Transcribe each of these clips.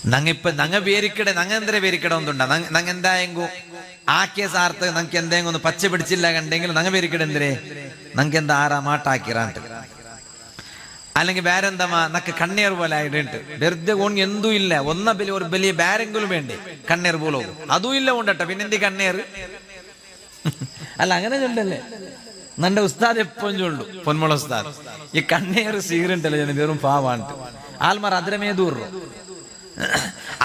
നങ്ങ പേരിക്കടെ നങ്ങ എന്തര പേരിക്കട ഒന്നുണ്ടാ നങ്ങ എന്തായെങ്കു ആക്കിയ സാർത്ത് നങ്ങക്ക് എന്തെങ്കിലും ഒന്ന് പച്ച പിടിച്ചില്ല കണ്ടെങ്കിൽ നങ്ങ പേരിക്കടെ എന്തരേ നങ്ങക്ക് എന്താ ആറാ മാട്ടാക്കിറാണ്ട് അല്ലെങ്കിൽ വേറെന്തമാ നക്ക് കണ്ണീർ പോലെ ആയിട്ട് വെറുതെ കൊണ്ട് എന്തും ഇല്ല ഒന്ന ബലി ഒരു വലിയ വേറെങ്കിലും വേണ്ടേ കണ്ണീർ പോലോ അതും ഇല്ല കൊണ്ടട്ടെ പിന്നെന്തി കണ്ണീർ അല്ല അങ്ങനെ ചൊല്ലല്ലേ നന്റെ ഉസ്താദ് എപ്പോഴും ചൊല്ലു പൊന്മുള ഉസ്താദ് ഈ കണ്ണീർ സീറുണ്ടല്ലോ ഞാൻ വെറും പാവാണ് ആൽമാർ അതിരമേ ദൂറു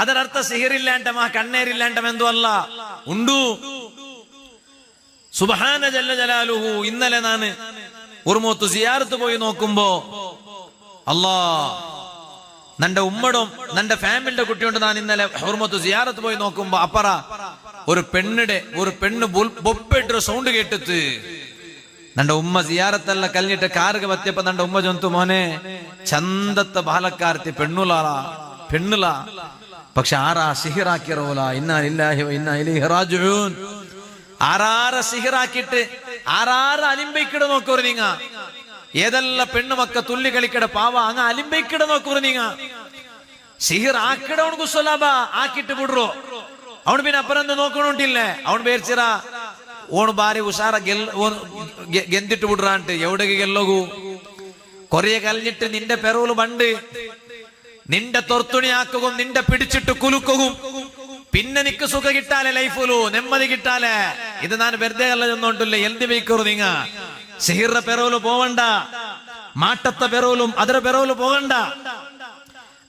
ಅದರರ್ಥ ಸಿಹಿರಿಲ್ಲಾಂಟಮ ಕಣ್ಣೇರಿಲ್ಲಾಂಟಮ ಎಂದು ಅಲ್ಲ ಉಂಡು സുബ്ഹാന ജല്ല ജലാലുഹു ഇന്നലെ ನಾನು ഉറുമോത്ത് സിയാറത്ത് പോയി നോക്കുമ്പോ അല്ലാ നന്റെ ഉമ്മടും നന്റെ ഫാമിലിന്റെ കുട്ടിയുണ്ട് ഞാൻ ഇന്നലെ ഉറുമോത്ത് സിയാറത്ത് പോയി നോക്കുമ്പോ അപ്പറ ഒരു പെണ്ണ് ബൊപ്പിട്ടൊരു സൗണ്ട് കേട്ടിട്ട് നന്റെ ഉമ്മ സിയാറത്തെല്ലാം കല്ലിട്ട് കാറുക വത്തിയപ്പോ നന്റെ ഉമ്മ ചൊന്തു മോനെ ചന്തത്തെ ബാലക്കാർത്തി പെണ്ണുല പക്ഷെ ആരാ സിഹിറാക്കിറോല ഇന്നാ ലില്ലാഹി വ ഇന്നാ ഇലൈഹി റാജിഊൻ ആരാര സിഹിറാക്കിട്ട് ആരാര അലിമ്പൈക്കിട നോക്കൂർ നീങ്ങ ഏതെല്ലാം പെണ്ണുമക്ക തുള്ളി കളിക്കട പാവ അങ്ങ അലിമ്പൈക്കിട നോക്കൂർ നീങ്ങ സിഹിർ ആക്കിട അവനക്ക് സുലഭ ആക്കിട്ട് ಬಿಡ್ರು ಅವನು പിന്നെ അപ്പുറം നോക്കണോണ്ടില്ലേ അവൻ പേർച്ചിറ ഓണ് ഭാര്യ ഉഷാറ ಗೆಂದಿಟ್ಟು ಬಿಡ್ರ ಅಂತ എവിടെಗೆ ಗೆಲ್ಲೋಗು കൊറേ കലിഞ്ഞിട്ട് നിന്റെ പെറൂല് ബണ്ട് നിന്റെ തൊർത്തുണിയാക്കുകയും നിന്റെ പിടിച്ചിട്ട് കുലുക്കുകയും പിന്നെ നിക്ക് സുഖ കിട്ടാലേ ലൈഫുലു നെമ്മതി കിട്ടാലേ ഇത് ഞാൻ വെറുതെ അല്ല ചെന്നോണ്ടില്ല എൽതി വയ്ക്കൂ നിങ്ങ സിഹിറ പെറോല് പോവണ്ട മാട്ടത്തെ പെറോലും ಅದರ പെറോല് പോകണ്ട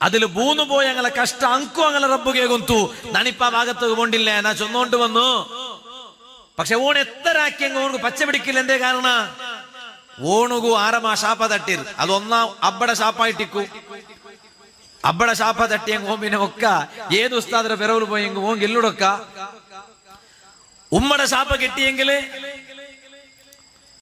അതില് മൂന്ന് പോയി ഞങ്ങളെ കഷ്ട അങ്കു അങ്ങനെ റബ്ബുകെ ഗൊന്തു നാനിപ്പ ആ ഭാഗത്തേക്ക് പോണ്ടില്ല നാ ചൊന്നോണ്ട് വന്നു പക്ഷെ ഓൺ എത്തരാക്കിയെങ്കിൽ ഓണക്ക് പച്ച പിടിക്കില്ല എന്തേ കാരണ ഓണുകു ആരമാ ಶಾಪ തട്ടിർ അതൊന്നാ അബ്ബട ಶಾಪಾയിട്ടിക്കു അബ്ബട ಶಾಪ തട്ടിയെങ്കിൽ ഓൻ പിന്നെ ഒക്ക ഏത് ഉസ്താദിന്റെ പെറവിൽ പോയെങ്കിൽ ഓൻ എല്ലൂടൊക്ക ഉമ്മടെ ಶಾಪ കിട്ടിയെങ്കിൽ